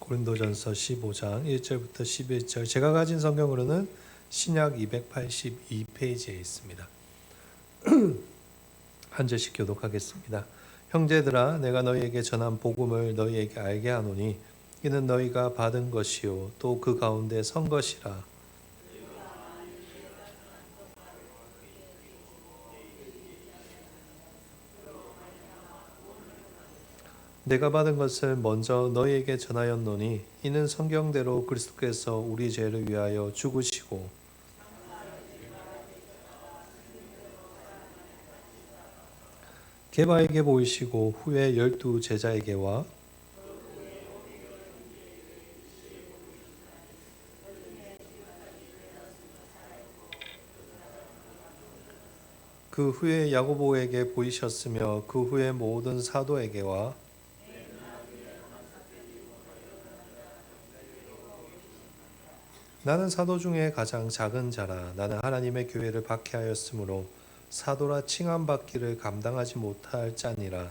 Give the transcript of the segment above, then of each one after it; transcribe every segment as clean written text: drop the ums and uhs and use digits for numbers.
고린도전서 15장 1절부터 11절, 제가 가진 성경으로는 신약 282페이지에 있습니다. 한 절씩 교독하겠습니다. 형제들아, 내가 너희에게 전한 복음을 너희에게 알게 하노니 이는 너희가 받은 것이요 또 그 가운데 선 것이라. 내가 받은 것을 먼저 너희에게 전하였노니 이는 성경대로 그리스도께서 우리 죄를 위하여 죽으시고 게바에게 보이시고 후에 12 제자에게와 그 후에 야고보에게 보이셨으며 그 후에 모든 사도에게와 나는 사도 중에 가장 작은 자라. 나는 하나님의 교회를 박해하였으므로 사도라 칭함받기를 감당하지 못할 자니라.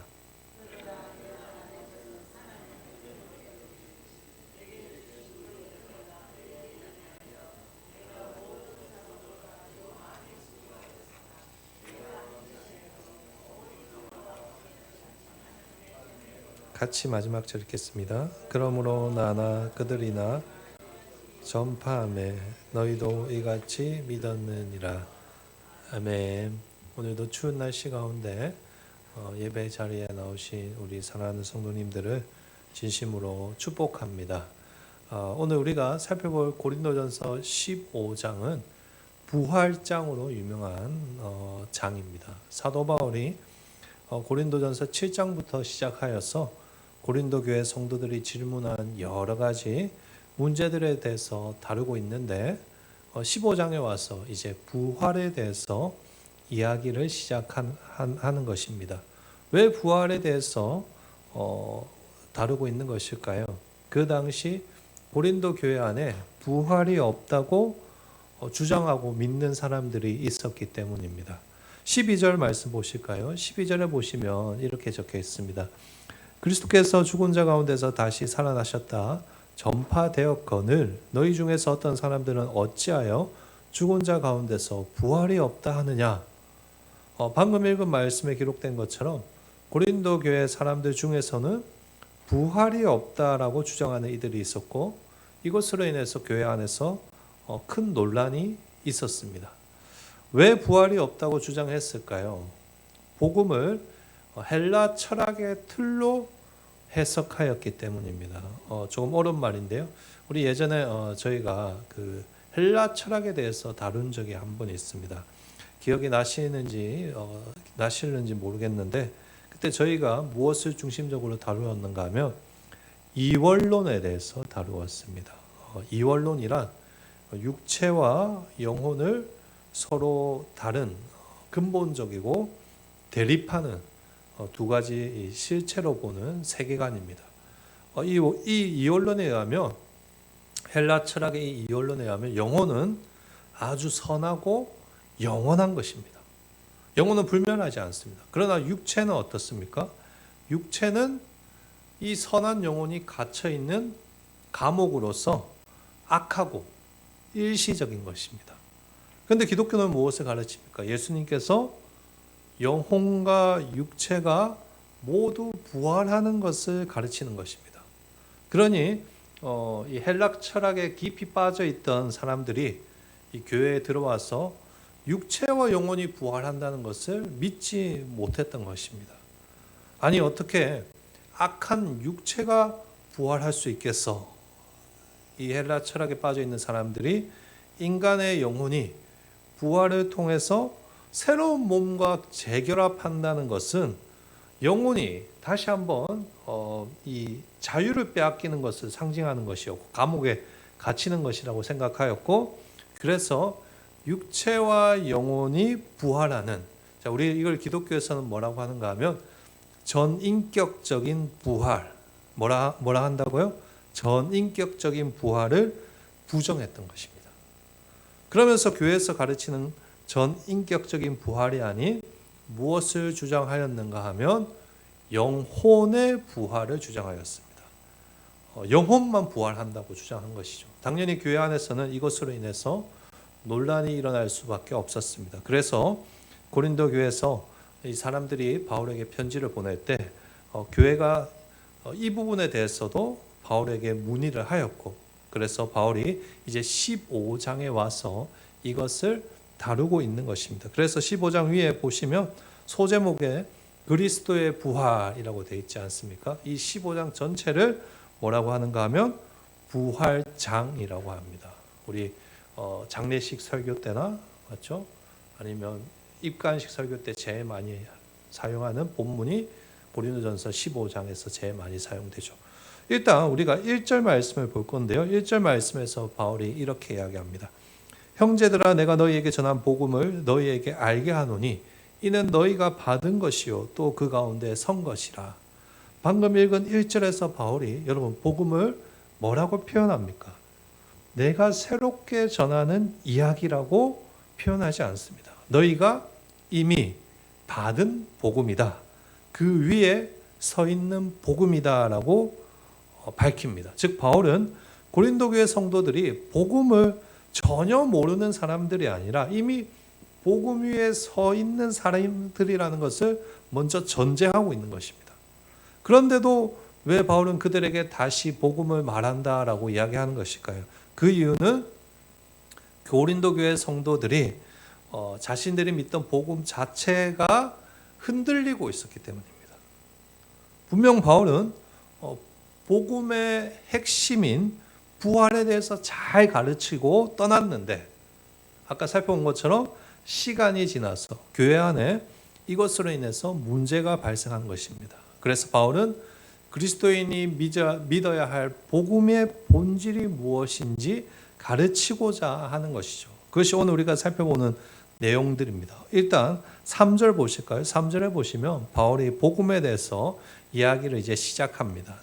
같이 마지막 절 읽겠습니다. 그러므로 나나 그들이나 전파하매 너희도 이같이 믿었느니라. 아멘. 오늘도 추운 날씨 가운데 예배 자리에 나오신 우리 사랑하는 성도님들을 진심으로 축복합니다. 오늘 우리가 살펴볼 고린도전서 15장은 부활장으로 유명한 장입니다. 사도 바울이 고린도전서 7장부터 시작하여서 고린도 교회 성도들이 질문한 여러 가지 문제들에 대해서 다루고 있는데 15장에 와서 이제 부활에 대해서 이야기를 시작하는 것입니다. 왜 부활에 대해서 다루고 있는 것일까요? 그 당시 고린도 교회 안에 부활이 없다고 주장하고 믿는 사람들이 있었기 때문입니다. 12절 말씀 보실까요? 12절에 보시면 이렇게 적혀 있습니다. 그리스도께서 죽은 자 가운데서 다시 살아나셨다 전파되었거늘 너희 중에서 어떤 사람들은 어찌하여 죽은 자 가운데서 부활이 없다 하느냐. 방금 읽은 말씀에 기록된 것처럼 고린도 교회 사람들 중에서는 부활이 없다라고 주장하는 이들이 있었고 이것으로 인해서 교회 안에서 큰 논란이 있었습니다. 왜 부활이 없다고 주장했을까요? 복음을 헬라 철학의 틀로 해석하였기 때문입니다. 조금 어려운 말인데요. 우리 예전에 저희가 그 헬라 철학에 대해서 다룬 적이 한 번 있습니다. 기억이 나시는지 모르겠는데 그때 저희가 무엇을 중심적으로 다루었는가 하면 이원론에 대해서 다루었습니다. 이원론이란 육체와 영혼을 서로 다른 근본적이고 대립하는 두 가지 실체로 보는 세계관입니다. 이 이원론에 의하면 헬라 철학의 이 이원론에 의하면 영혼은 아주 선하고 영원한 것입니다. 영혼은 불멸하지 않습니다. 그러나 육체는 어떻습니까? 육체는 이 선한 영혼이 갇혀 있는 감옥으로서 악하고 일시적인 것입니다. 그런데 기독교는 무엇을 가르칩니까? 예수님께서 영혼과 육체가 모두 부활하는 것을 가르치는 것입니다. 그러니 이 헬라 철학에 깊이 빠져 있던 사람들이 이 교회에 들어와서 육체와 영혼이 부활한다는 것을 믿지 못했던 것입니다. 아니 어떻게 악한 육체가 부활할 수 있겠어? 이 헬라 철학에 빠져 있는 사람들이 인간의 영혼이 부활을 통해서 새로운 몸과 재결합한다는 것은 영혼이 다시 한번 이 자유를 빼앗기는 것을 상징하는 것이었고 감옥에 갇히는 것이라고 생각하였고 그래서 육체와 영혼이 부활하는 우리 이걸 기독교에서는 뭐라고 하는가 하면 전인격적인 부활 뭐라 한다고요? 전인격적인 부활을 부정했던 것입니다. 그러면서 교회에서 가르치는 전인격적인 부활이 아닌 무엇을 주장하였는가 하면 영혼의 부활을 주장하였습니다. 영혼만 부활한다고 주장한 것이죠. 당연히 교회 안에서는 이것으로 인해서 논란이 일어날 수밖에 없었습니다. 그래서 고린도 교회에서 이 사람들이 바울에게 편지를 보낼 때 교회가 이 부분에 대해서도 바울에게 문의를 하였고, 그래서 바울이 이제 15장에 와서 이것을 다루고 있는 것입니다. 그래서 15장 위에 보시면 소제목에 그리스도의 부활이라고 되어 있지 않습니까? 이 15장 전체를 뭐라고 하는가 하면 부활장이라고 합니다. 우리 장례식 설교 때나 맞죠? 아니면 입관식 설교 때 제일 많이 사용하는 본문이 고린도전서 15장에서 제일 많이 사용되죠. 일단 우리가 1절 말씀을 볼 건데요. 1절 말씀에서 바울이 이렇게 이야기합니다. 형제들아, 내가 너희에게 전한 복음을 너희에게 알게 하노니 이는 너희가 받은 것이요 또 그 가운데 선 것이라. 방금 읽은 1절에서 바울이 여러분 복음을 뭐라고 표현합니까? 내가 새롭게 전하는 이야기라고 표현하지 않습니다. 너희가 이미 받은 복음이다. 그 위에 서 있는 복음이다라고 밝힙니다. 즉 바울은 고린도 교회 성도들이 복음을 전혀 모르는 사람들이 아니라 이미 복음 위에 서 있는 사람들이라는 것을 먼저 전제하고 있는 것입니다. 그런데도 왜 바울은 그들에게 다시 복음을 말한다라고 이야기하는 것일까요? 그 이유는 고린도 교회 성도들이 자신들이 믿던 복음 자체가 흔들리고 있었기 때문입니다. 분명 바울은 복음의 핵심인 부활에 대해서 잘 가르치고 떠났는데 아까 살펴본 것처럼 시간이 지나서 교회 안에 이것으로 인해서 문제가 발생한 것입니다. 그래서 바울은 그리스도인이 믿어야 할 복음의 본질이 무엇인지 가르치고자 하는 것이죠. 그것이 오늘 우리가 살펴보는 내용들입니다. 일단 3절 보실까요? 3절에 보시면 바울이 복음에 대해서 이야기를 이제 시작합니다.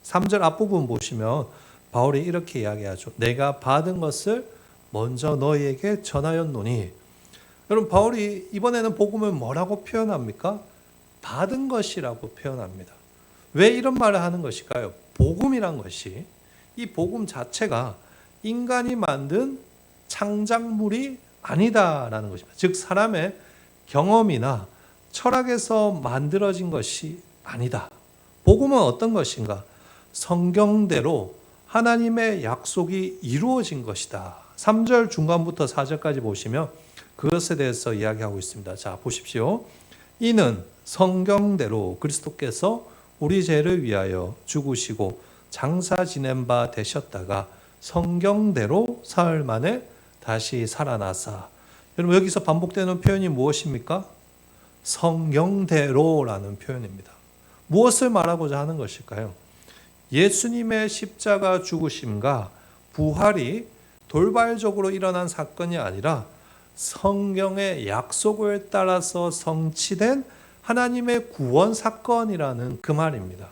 3절 앞부분 보시면 바울이 이렇게 이야기하죠. 내가 받은 것을 먼저 너희에게 전하였노니. 여러분 바울이 이번에는 복음을 뭐라고 표현합니까? 받은 것이라고 표현합니다. 왜 이런 말을 하는 것일까요? 복음이란 것이 이 복음 자체가 인간이 만든 창작물이 아니다라는 것입니다. 즉 사람의 경험이나 철학에서 만들어진 것이 아니다. 복음은 어떤 것인가? 성경대로 하나님의 약속이 이루어진 것이다. 3절 중간부터 4절까지 보시면 그것에 대해서 이야기하고 있습니다. 자, 보십시오. 이는 성경대로 그리스도께서 우리 죄를 위하여 죽으시고 장사 지낸 바 되셨다가 성경대로 사흘 만에 다시 살아나사. 여러분 여기서 반복되는 표현이 무엇입니까? 성경대로라는 표현입니다. 무엇을 말하고자 하는 것일까요? 예수님의 십자가 죽으심과 부활이 돌발적으로 일어난 사건이 아니라 성경의 약속을 따라서 성취된 하나님의 구원 사건이라는 그 말입니다.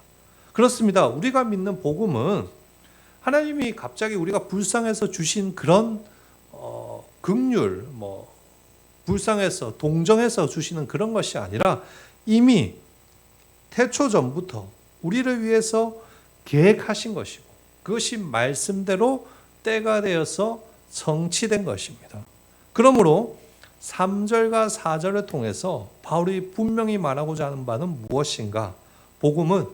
그렇습니다. 우리가 믿는 복음은 하나님이 갑자기 우리가 불쌍해서 주신 그런 긍휼, 불쌍해서 동정해서 주시는 그런 것이 아니라 이미 태초 전부터 우리를 위해서 계획하신 것이고 그것이 말씀대로 때가 되어서 성취된 것입니다. 그러므로 3절과 4절을 통해서 바울이 분명히 말하고자 하는 바는 무엇인가? 복음은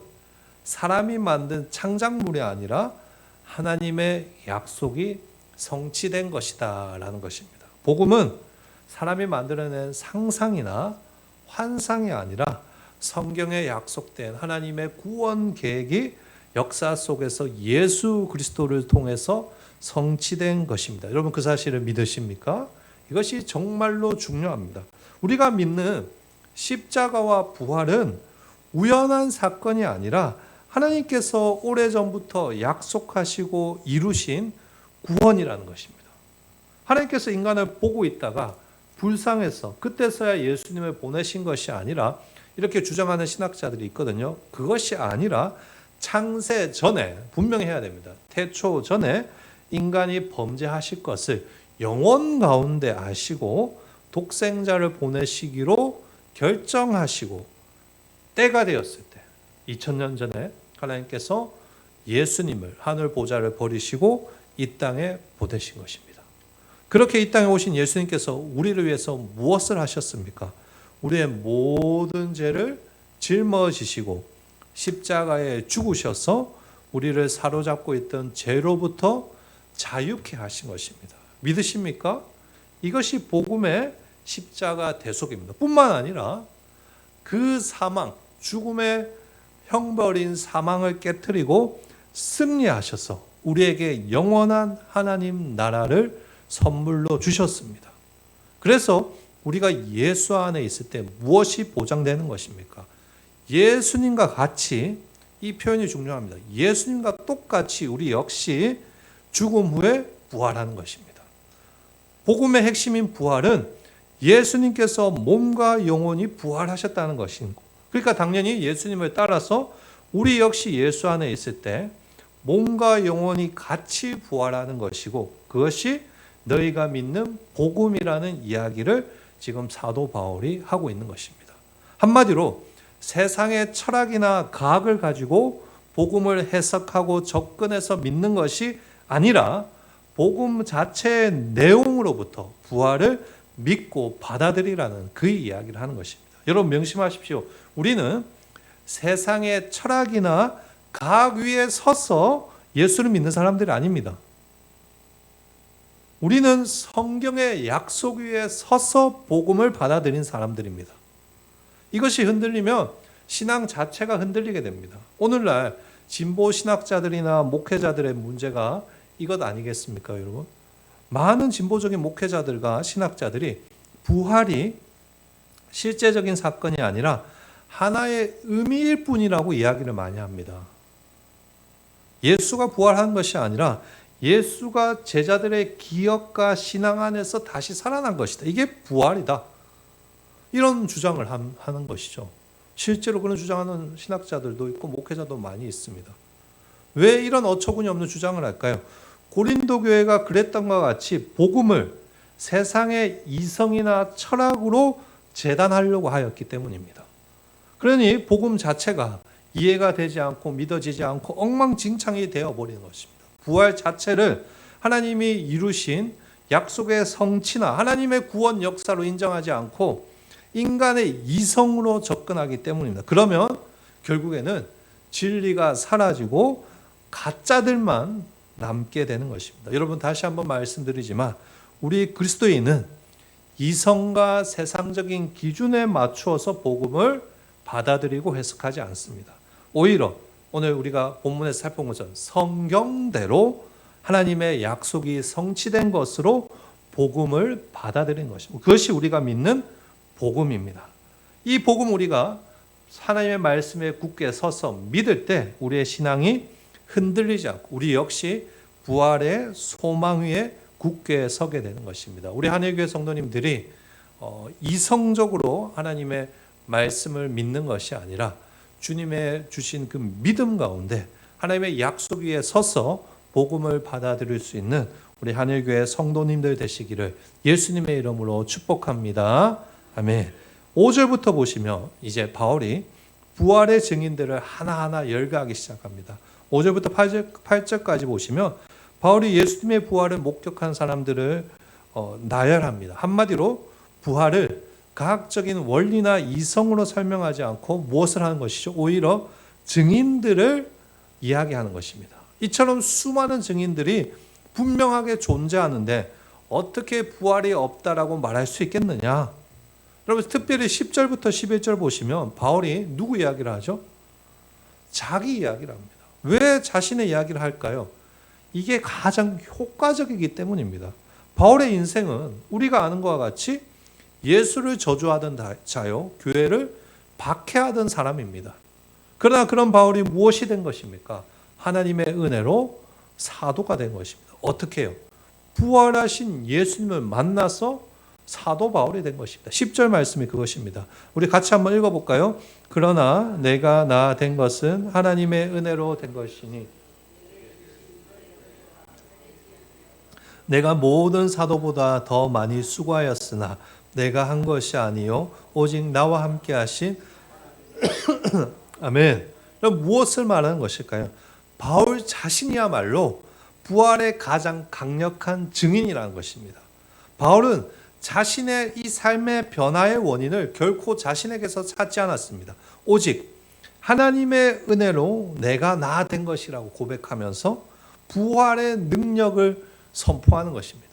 사람이 만든 창작물이 아니라 하나님의 약속이 성취된 것이다 라는 것입니다. 복음은 사람이 만들어낸 상상이나 환상이 아니라 성경에 약속된 하나님의 구원 계획이 역사 속에서 예수 그리스도를 통해서 성취된 것입니다. 여러분 그 사실을 믿으십니까? 이것이 정말로 중요합니다. 우리가 믿는 십자가와 부활은 우연한 사건이 아니라 하나님께서 오래전부터 약속하시고 이루신 구원이라는 것입니다. 하나님께서 인간을 보고 있다가 불쌍해서 그때서야 예수님을 보내신 것이 아니라 이렇게 주장하는 신학자들이 있거든요. 그것이 아니라 창세 전에 분명히 해야 됩니다. 태초 전에 인간이 범죄하실 것을 영원 가운데 아시고 독생자를 보내시기로 결정하시고 때가 되었을 때 2000년 전에 하나님께서 예수님을 하늘 보좌를 버리시고 이 땅에 보내신 것입니다. 그렇게 이 땅에 오신 예수님께서 우리를 위해서 무엇을 하셨습니까? 우리의 모든 죄를 짊어지시고 십자가에 죽으셔서 우리를 사로잡고 있던 죄로부터 자유케 하신 것입니다. 믿으십니까? 이것이 복음의 십자가 대속입니다. 뿐만 아니라 그 사망, 죽음의 형벌인 사망을 깨뜨리고 승리하셔서 우리에게 영원한 하나님 나라를 선물로 주셨습니다. 그래서 우리가 예수 안에 있을 때 무엇이 보장되는 것입니까? 예수님과 같이, 이 표현이 중요합니다. 예수님과 똑같이 우리 역시 죽음 후에 부활하는 것입니다. 복음의 핵심인 부활은 예수님께서 몸과 영혼이 부활하셨다는 것인 거. 그러니까 당연히 예수님을 따라서 우리 역시 예수 안에 있을 때 몸과 영혼이 같이 부활하는 것이고, 그것이 너희가 믿는 복음이라는 이야기를 지금 사도 바울이 하고 있는 것입니다. 한마디로 세상의 철학이나 과학을 가지고 복음을 해석하고 접근해서 믿는 것이 아니라 복음 자체의 내용으로부터 부활을 믿고 받아들이라는 그 이야기를 하는 것입니다. 여러분 명심하십시오. 우리는 세상의 철학이나 과학 위에 서서 예수를 믿는 사람들이 아닙니다. 우리는 성경의 약속 위에 서서 복음을 받아들인 사람들입니다. 이것이 흔들리면 신앙 자체가 흔들리게 됩니다. 오늘날 진보 신학자들이나 목회자들의 문제가 이것 아니겠습니까, 여러분? 많은 진보적인 목회자들과 신학자들이 부활이 실제적인 사건이 아니라 하나의 의미일 뿐이라고 이야기를 많이 합니다. 예수가 부활한 것이 아니라 예수가 제자들의 기억과 신앙 안에서 다시 살아난 것이다. 이게 부활이다. 이런 주장을 하는 것이죠. 실제로 그런 주장하는 신학자들도 있고 목회자도 많이 있습니다. 왜 이런 어처구니 없는 주장을 할까요? 고린도 교회가 그랬던 것과 같이 복음을 세상의 이성이나 철학으로 재단하려고 하였기 때문입니다. 그러니 복음 자체가 이해가 되지 않고 믿어지지 않고 엉망진창이 되어버리는 것입니다. 부활 자체를 하나님이 이루신 약속의 성취나 하나님의 구원 역사로 인정하지 않고 인간의 이성으로 접근하기 때문입니다. 그러면 결국에는 진리가 사라지고 가짜들만 남게 되는 것입니다. 여러분 다시 한번 말씀드리지만 우리 그리스도인은 이성과 세상적인 기준에 맞추어서 복음을 받아들이고 해석하지 않습니다. 오히려 오늘 우리가 본문에서 살펴본 것처럼 성경대로 하나님의 약속이 성취된 것으로 복음을 받아들이는 것입니다. 그것이 우리가 믿는 복음입니다. 이 복음 우리가 하나님의 말씀에 굳게 서서 믿을 때 우리의 신앙이 흔들리지 않고 우리 역시 부활의 소망 위에 굳게 서게 되는 것입니다. 우리 한일교회 성도님들이 이성적으로 하나님의 말씀을 믿는 것이 아니라 주님의 주신 그 믿음 가운데 하나님의 약속 위에 서서 복음을 받아들일 수 있는 우리 한일교회 성도님들 되시기를 예수님의 이름으로 축복합니다. 아멘. 5절부터 보시면 이제 바울이 부활의 증인들을 하나하나 열거하기 시작합니다. 5절부터 8절까지 보시면 바울이 예수님의 부활을 목격한 사람들을 나열합니다. 한마디로 부활을 과학적인 원리나 이성으로 설명하지 않고 무엇을 하는 것이죠? 오히려 증인들을 이야기하는 것입니다. 이처럼 수많은 증인들이 분명하게 존재하는데 어떻게 부활이 없다라고 말할 수 있겠느냐? 여러분 특별히 10절부터 11절 보시면 바울이 누구 이야기를 하죠? 자기 이야기를 합니다. 왜 자신의 이야기를 할까요? 이게 가장 효과적이기 때문입니다. 바울의 인생은 우리가 아는 것과 같이 예수를 저주하던 자요, 교회를 박해하던 사람입니다. 그러나 그런 바울이 무엇이 된 것입니까? 하나님의 은혜로 사도가 된 것입니다. 어떻게 해요? 부활하신 예수님을 만나서 사도 바울이 된 것입니다. 10절 말씀이 그것입니다. 우리 같이 한번 읽어볼까요? 그러나 내가 나 된 것은 하나님의 은혜로 된 것이니 내가 모든 사도보다 더 많이 수고하였으나 내가 한 것이 아니요 오직 나와 함께 하신 아멘. 무엇을 말하는 것일까요? 바울 자신이야말로 부활의 가장 강력한 증인이라는 것입니다. 바울은 자신의 이 삶의 변화의 원인을 결코 자신에게서 찾지 않았습니다. 오직 하나님의 은혜로 내가 나 된 것이라고 고백하면서 부활의 능력을 선포하는 것입니다.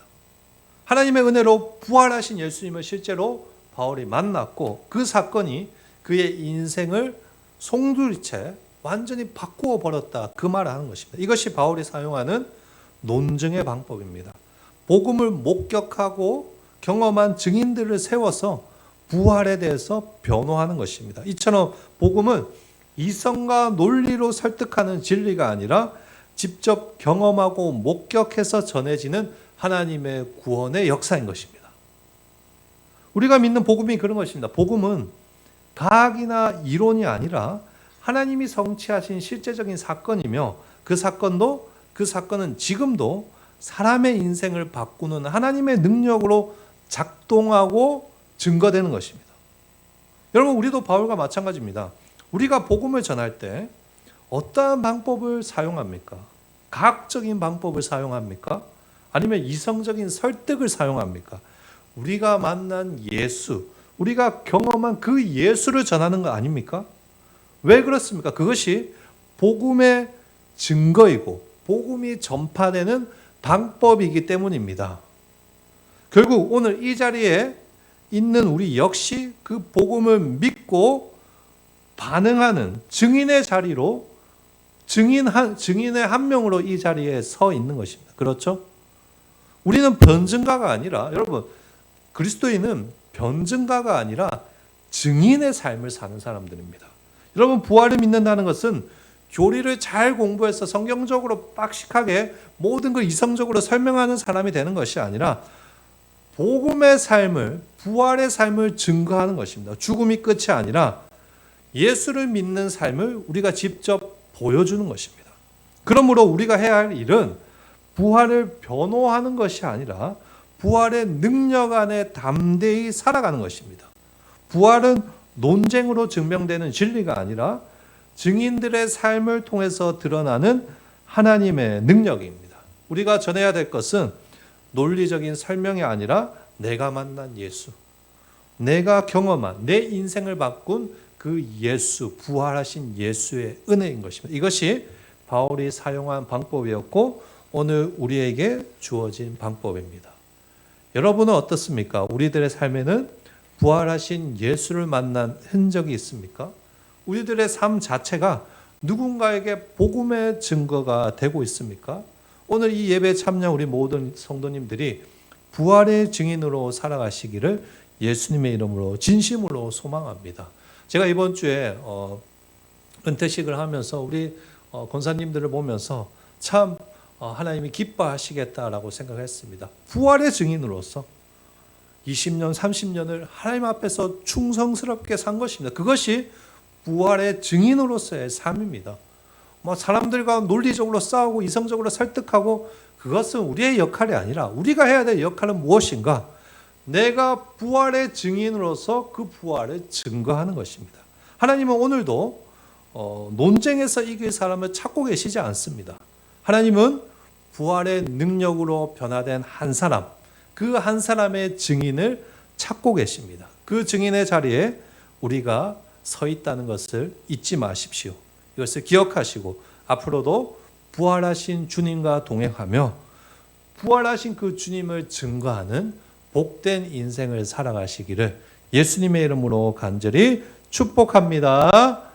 하나님의 은혜로 부활하신 예수님을 실제로 바울이 만났고 그 사건이 그의 인생을 송두리째 완전히 바꾸어 버렸다, 그 말을 하는 것입니다. 이것이 바울이 사용하는 논증의 방법입니다. 복음을 목격하고 경험한 증인들을 세워서 부활에 대해서 변호하는 것입니다. 이처럼 복음은 이성과 논리로 설득하는 진리가 아니라 직접 경험하고 목격해서 전해지는 하나님의 구원의 역사인 것입니다. 우리가 믿는 복음이 그런 것입니다. 복음은 과학이나 이론이 아니라 하나님이 성취하신 실제적인 사건이며 그 사건은 지금도 사람의 인생을 바꾸는 하나님의 능력으로 작동하고 증거되는 것입니다. 여러분, 우리도 바울과 마찬가지입니다. 우리가 복음을 전할 때 어떠한 방법을 사용합니까? 과학적인 방법을 사용합니까? 아니면 이성적인 설득을 사용합니까? 우리가 만난 예수, 우리가 경험한 그 예수를 전하는 거 아닙니까? 왜 그렇습니까? 그것이 복음의 증거이고 복음이 전파되는 방법이기 때문입니다. 결국 오늘 이 자리에 있는 우리 역시 그 복음을 믿고 반응하는 증인의 자리로 증인의 한 명으로 이 자리에 서 있는 것입니다. 그렇죠? 우리는 변증가가 아니라, 여러분, 그리스도인은 변증가가 아니라 증인의 삶을 사는 사람들입니다. 여러분, 부활을 믿는다는 것은 교리를 잘 공부해서 성경적으로 빡식하게 모든 걸 이성적으로 설명하는 사람이 되는 것이 아니라 복음의 삶을, 부활의 삶을 증거하는 것입니다. 죽음이 끝이 아니라 예수를 믿는 삶을 우리가 직접 보여주는 것입니다. 그러므로 우리가 해야 할 일은 부활을 변호하는 것이 아니라 부활의 능력 안에 담대히 살아가는 것입니다. 부활은 논쟁으로 증명되는 진리가 아니라 증인들의 삶을 통해서 드러나는 하나님의 능력입니다. 우리가 전해야 될 것은 논리적인 설명이 아니라 내가 만난 예수, 내가 경험한 내 인생을 바꾼 그 예수, 부활하신 예수의 은혜인 것입니다. 이것이 바울이 사용한 방법이었고 오늘 우리에게 주어진 방법입니다. 여러분은 어떻습니까? 우리들의 삶에는 부활하신 예수를 만난 흔적이 있습니까? 우리들의 삶 자체가 누군가에게 복음의 증거가 되고 있습니까? 오늘 이 예배에 참여한 우리 모든 성도님들이 부활의 증인으로 살아가시기를 예수님의 이름으로 진심으로 소망합니다. 제가 이번 주에 은퇴식을 하면서 우리 권사님들을 보면서 참 하나님이 기뻐하시겠다라고 생각했습니다. 부활의 증인으로서 20년, 30년을 하나님 앞에서 충성스럽게 산 것입니다. 그것이 부활의 증인으로서의 삶입니다. 사람들과 논리적으로 싸우고 이성적으로 설득하고 그것은 우리의 역할이 아니라 우리가 해야 될 역할은 무엇인가? 내가 부활의 증인으로서 그 부활을 증거하는 것입니다. 하나님은 오늘도 논쟁에서 이길 사람을 찾고 계시지 않습니다. 하나님은 부활의 능력으로 변화된 한 사람, 그 한 사람의 증인을 찾고 계십니다. 그 증인의 자리에 우리가 서 있다는 것을 잊지 마십시오. 이것을 기억하시고 앞으로도 부활하신 주님과 동행하며 부활하신 그 주님을 증거하는 복된 인생을 살아가시기를 예수님의 이름으로 간절히 축복합니다.